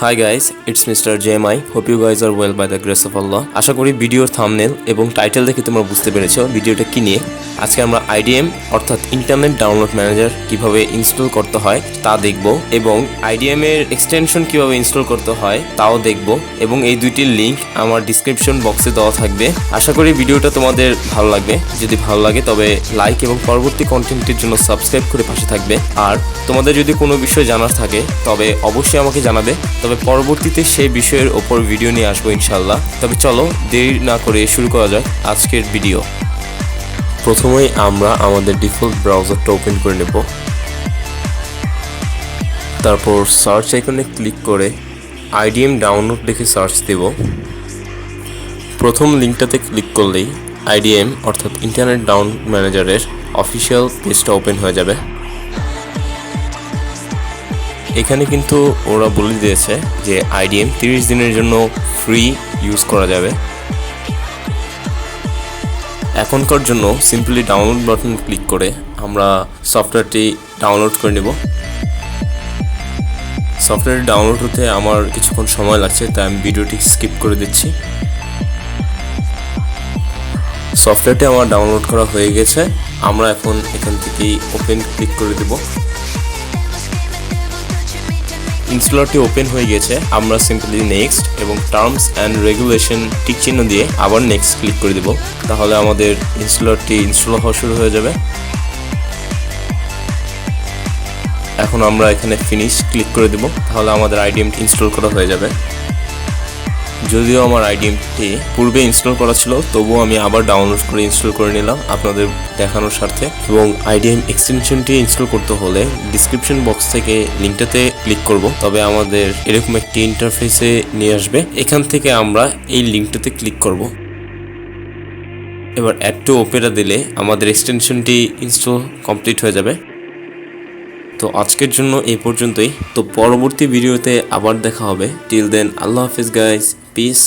Hi guys, it's Mr.JMI. Hope you guys are well by the grace of Allah. আশা করি ভিডিওর thumbnail এবং title দেখে তোমরা বুঝতে পেরেছো ভিডিওটা কি নিয়ে। আজকে আমরা IDM অর্থাৎ ইন্টারনেট ডাউনলোড ম্যানেজার কিভাবে ইনস্টল করতে হয় তা দেখব এবং IDM এর এক্সটেনশন কিভাবে ইনস্টল করতে হয় তাও দেখব এবং এই দুইটির লিংক আমার ডেসক্রিপশন বক্সে দেওয়া থাকবে। আশা করি ভিডিওটা তোমাদের ভালো লাগবে। যদি ভালো লাগে তবে লাইক এবং পরবর্তী কন্টেন্টের জন্য সাবস্ক্রাইব করে পাশে থাকবে। আর তোমাদের যদি কোনো বিষয় জানার থাকে তবে অবশ্যই আমাকে জানাবে। তবে পরবর্তীতে সেই বিষয়ের ওপর ভিডিও নিয়ে আসবো ইনশাল্লাহ। তবে চলো দেরি না করে শুরু করা যাক আজকের ভিডিও। প্রথমেই আমরা আমাদের ডিফল্ট ব্রাউজারটা ওপেন করে নেব। তারপর সার্চ আইকনে ক্লিক করে IDM ডাউনলোড লিখে সার্চ দেব। প্রথম লিঙ্কটাতে ক্লিক করলেই IDM অর্থাৎ ইন্টারনেট ডাউনলোড ম্যানেজারের অফিসিয়াল পেজটা ওপেন হয়ে যাবে। এখানে কিন্তু ওরা বলে দিয়েছে যে IDM 30 দিনের জন্য ফ্রি ইউজ করা যাবে। এখনকার জন্য সিম্পলি ডাউনলোড বাটন ক্লিক করে আমরা সফটওয়্যারটি ডাউনলোড করে নেব। সফটওয়্যারটি ডাউনলোড হতে আমার কিছুক্ষণ সময় লাগছে, তাই আমি ভিডিওটি স্কিপ করে দিচ্ছি। সফটওয়্যারটি আমার ডাউনলোড করা হয়ে গেছে। আমরা এখন এখান থেকেই ওপেন ক্লিক করে দেব। ইনস্টলারটি ওপেন হয়ে গেছে। আমরা সিম্পলি নেক্সট এবং টার্মস অ্যান্ড রেগুলেশন টিক চিহ্ন দিয়ে আবার নেক্সট ক্লিক করে দেব। তাহলে আমাদের ইনস্টলারটি ইনস্টল হওয়া শুরু হয়ে যাবে। এখন আমরা এখানে ফিনিশ ক্লিক করে দেব। তাহলে আমাদের IDM ইনস্টল করা হয়ে যাবে। যদিও আমার IDMটি পূর্বে ইনস্টল করা ছিল, তবুও আমি আবার ডাউনলোড করে ইনস্টল করে নিলাম আপনাদের দেখানোর স্বার্থে। এবং IDM এক্সটেনশনটি ইনস্টল করতে হলে ডিসক্রিপশন বক্স থেকে লিঙ্কটাতে ক্লিক করব। তবে আমাদের এরকম একটি ইন্টারফেসে নিয়ে আসবে। এখান থেকে আমরা এই লিঙ্কটাতে ক্লিক করব। এবার অ্যাড টু ওপেরা দিলে আমাদের এক্সটেনশনটি ইনস্টল কমপ্লিট হয়ে যাবে। তো আজকের জন্য এই পর্যন্তই। তো পরবর্তী ভিডিওতে আবার দেখা হবে। টিল দেন আল্লাহ হাফিজ গাইস, পিস।